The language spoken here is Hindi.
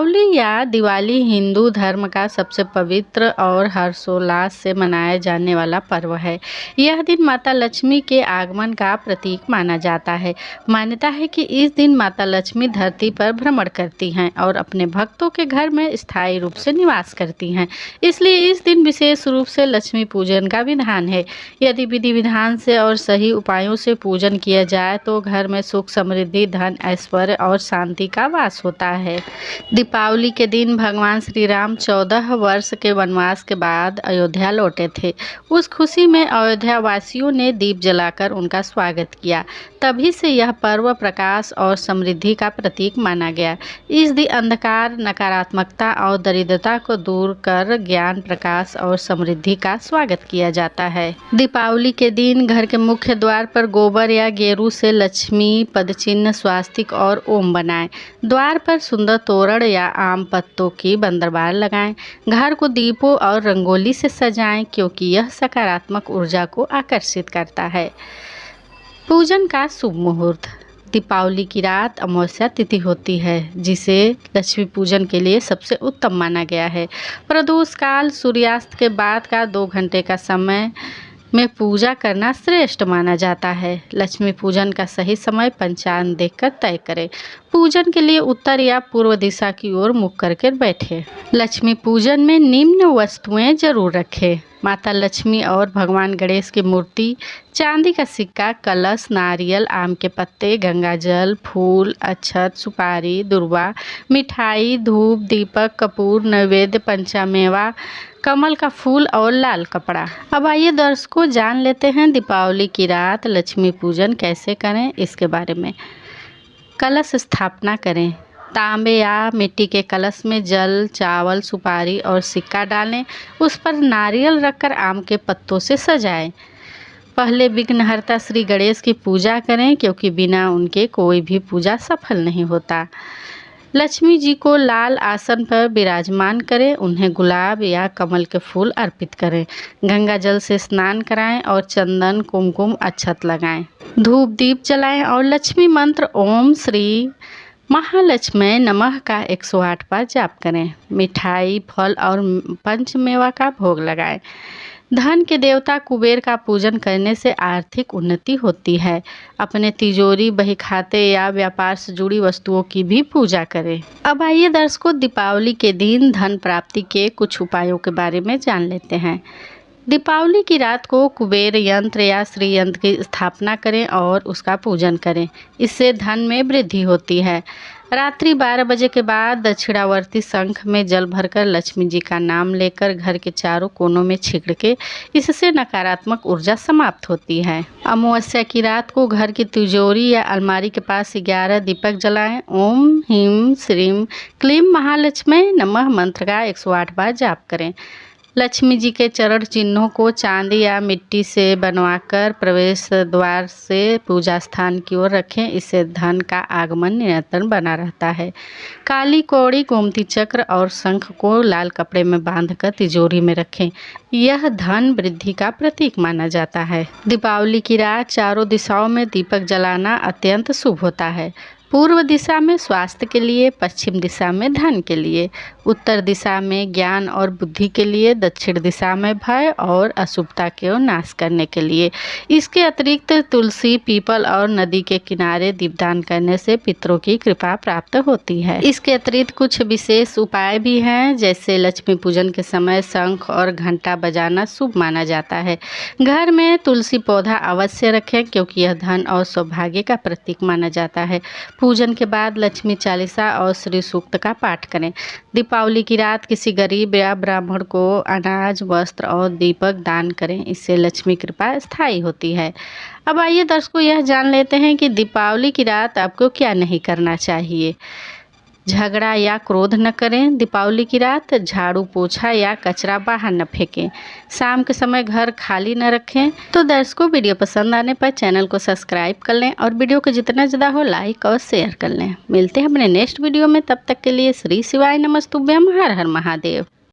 दीपावली या दिवाली हिंदू धर्म का सबसे पवित्र और हर्षोल्लास से मनाया जाने वाला पर्व है। यह दिन माता लक्ष्मी के आगमन का प्रतीक माना जाता है। मान्यता है कि इस दिन माता लक्ष्मी धरती पर भ्रमण करती हैं और अपने भक्तों के घर में स्थायी रूप से निवास करती हैं। इसलिए इस दिन विशेष रूप से लक्ष्मी पूजन का विधान है। यदि विधि विधान से और सही उपायों से पूजन किया जाए तो घर में सुख, समृद्धि, धन, ऐश्वर्य और शांति का वास होता है। दीपावली के दिन भगवान श्री राम 14 वर्ष के वनवास के बाद अयोध्या लौटे थे। उस खुशी में अयोध्या वासियों ने दीप जलाकर उनका स्वागत किया। तभी से यह पर्व प्रकाश और समृद्धि का प्रतीक माना गया। इस दिन अंधकार, नकारात्मकता और दरिद्रता को दूर कर ज्ञान, प्रकाश और समृद्धि का स्वागत किया जाता है। दीपावली के दिन घर के मुख्य द्वार पर गोबर या गेरू से लक्ष्मी पदचिन्ह, स्वास्तिक और ओम बनाएं। द्वार पर सुंदर तोरण या आम पत्तों की बंदरबार लगाएं। घर को दीपों और रंगोली से सजाएं क्योंकि यह सकारात्मक ऊर्जा को आकर्षित करता है। पूजन का शुभ मुहूर्त। दीपावली की रात अमावस्या तिथि होती है, जिसे लक्ष्मी पूजन के लिए सबसे उत्तम माना गया है। प्रदोष काल सूर्यास्त के बाद का 2 घंटे का समय में पूजा करना श्रेष्ठ माना जाता है। लक्ष्मी पूजन का सही समय पंचांग देखकर तय करें। पूजन के लिए उत्तर या पूर्व दिशा की ओर मुख करके बैठें। लक्ष्मी पूजन में निम्न वस्तुएं जरूर रखें: माता लक्ष्मी और भगवान गणेश की मूर्ति, चांदी का सिक्का, कलश, नारियल, आम के पत्ते, गंगा जल, फूल, अक्षत, सुपारी, दुर्वा, मिठाई, धूप, दीपक, कपूर, नैवेद्य, पंचामेवा, कमल का फूल और लाल कपड़ा। अब आइए दर्शकों जान लेते हैं दीपावली की रात लक्ष्मी पूजन कैसे करें इसके बारे में। कलश स्थापना करें। तांबे या मिट्टी के कलश में जल, चावल, सुपारी और सिक्का डालें। उस पर नारियल रखकर आम के पत्तों से सजाएं। पहले विघ्नहर्ता श्री गणेश की पूजा करें क्योंकि बिना उनके कोई भी पूजा सफल नहीं होता। लक्ष्मी जी को लाल आसन पर विराजमान करें। उन्हें गुलाब या कमल के फूल अर्पित करें। गंगा जल से स्नान कराएं और चंदन, कुमकुम, अक्षत लगाएं। धूप दीप जलाएं और लक्ष्मी मंत्र ओम श्री महालक्ष्मी नमः का 108 बार जाप करें। मिठाई, फल और पंचमेवा का भोग लगाएं। धन के देवता कुबेर का पूजन करने से आर्थिक उन्नति होती है। अपने तिजोरी, बही खाते या व्यापार से जुड़ी वस्तुओं की भी पूजा करें। अब आइए दर्शकों दीपावली के दिन धन प्राप्ति के कुछ उपायों के बारे में जान लेते हैं। दीपावली की रात को कुबेर यंत्र या श्री यंत्र की स्थापना करें और उसका पूजन करें। इससे धन में वृद्धि होती है। रात्रि 12 बजे के बाद दक्षिणावर्ती शंख में जल भरकर लक्ष्मी जी का नाम लेकर घर के चारों कोनों में छिड़के। इससे नकारात्मक ऊर्जा समाप्त होती है। अमावस्या की रात को घर की तिजोरी या अलमारी के पास 11 दीपक जलाएं। ओम ह्रीं श्रीं क्लीं महालक्ष्मी नमः मंत्र का 108 बार जाप करें। लक्ष्मी जी के चरण चिन्हों को चांदी या मिट्टी से बनवाकर प्रवेश द्वार से पूजा स्थान की ओर रखें। इससे धन का आगमन निरंतर बना रहता है। काली कौड़ी, गोमती चक्र और शंख को लाल कपड़े में बांधकर तिजोरी में रखें। यह धन वृद्धि का प्रतीक माना जाता है। दीपावली की रात चारों दिशाओं में दीपक जलाना अत्यंत शुभ होता है। पूर्व दिशा में स्वास्थ्य के लिए, पश्चिम दिशा में धन के लिए, उत्तर दिशा में ज्ञान और बुद्धि के लिए, दक्षिण दिशा में भय और अशुभता को नाश करने के लिए। इसके अतिरिक्त तुलसी, पीपल और नदी के किनारे दीपदान करने से पितरों की कृपा प्राप्त होती है। इसके अतिरिक्त कुछ विशेष उपाय भी हैं, जैसे लक्ष्मी पूजन के समय शंख और घंटा बजाना शुभ माना जाता है। घर में तुलसी पौधा अवश्य रखें क्योंकि यह धन और सौभाग्य का प्रतीक माना जाता है। पूजन के बाद लक्ष्मी चालीसा और श्री सूक्त का पाठ करें। दीपावली की रात किसी गरीब या ब्राह्मण को अनाज, वस्त्र और दीपक दान करें। इससे लक्ष्मी कृपा स्थायी होती है। अब आइए दर्शकों यह जान लेते हैं कि दीपावली की रात आपको क्या नहीं करना चाहिए। झगड़ा या क्रोध न करें। दीपावली की रात झाड़ू, पोछा या कचरा बाहर न फेंकें। शाम के समय घर खाली न रखें। तो दर्शकों वीडियो पसंद आने पर चैनल को सब्सक्राइब कर लें और वीडियो को जितना ज़्यादा हो लाइक और शेयर कर लें। मिलते हैं अपने नेक्स्ट वीडियो में, तब तक के लिए श्री शिवाय नमस्तुभ्यम, हर हर महादेव।